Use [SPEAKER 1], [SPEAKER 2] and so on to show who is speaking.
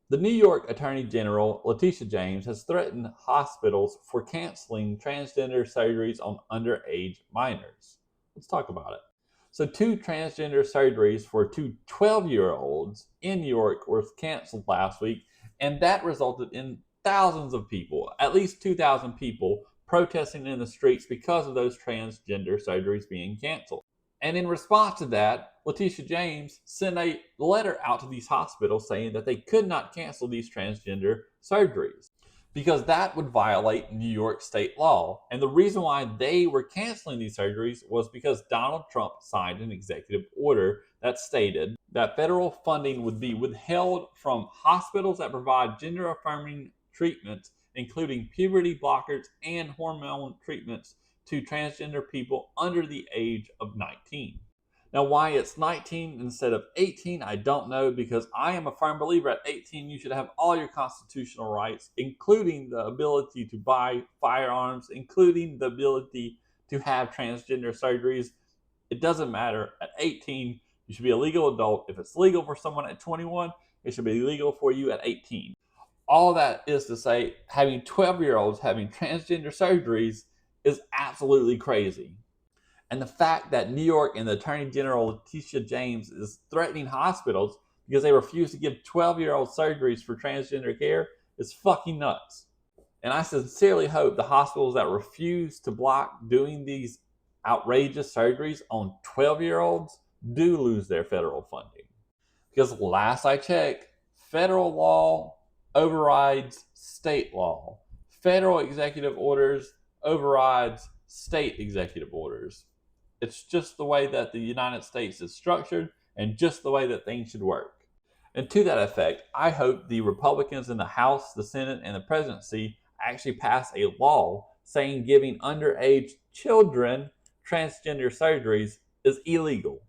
[SPEAKER 1] The New York Attorney General, Letitia James, has threatened hospitals for canceling transgender surgeries on underage minors. Let's talk about it. So, two transgender surgeries for two 12-year-olds in New York were canceled last week, and that resulted in thousands of people, at least 2,000 people, protesting in the streets because of those transgender surgeries being canceled. And in response to that, Letitia James sent a letter out to these hospitals saying that they could not cancel these transgender surgeries because that would violate New York state law. And the reason why they were canceling these surgeries was because Donald Trump signed an executive order that stated that federal funding would be withheld from hospitals that provide gender affirming treatments, including puberty blockers and hormone treatments to transgender people under the age of 19. Now, why it's 19 instead of 18, I don't know, because I am a firm believer at 18 you should have all your constitutional rights, including the ability to buy firearms, including the ability to have transgender surgeries. It doesn't matter. At 18, you should be a legal adult. If it's legal for someone at 21, it should be legal for you at 18. All that is to say, having 12-year-olds having transgender surgeries is absolutely crazy. And the fact that New York and the Attorney General Letitia James is threatening hospitals because they refuse to give 12-year-old surgeries for transgender care is fucking nuts. And I sincerely hope the hospitals that refuse to block doing these outrageous surgeries on 12-year-olds do lose their federal funding. Because last I checked, federal law overrides state law. Federal executive orders overrides state executive orders. It's just the way that the United States is structured and just the way that things should work. And to that effect, I hope the Republicans in the House, the Senate, and the presidency actually pass a law saying giving underage children transgender surgeries is illegal.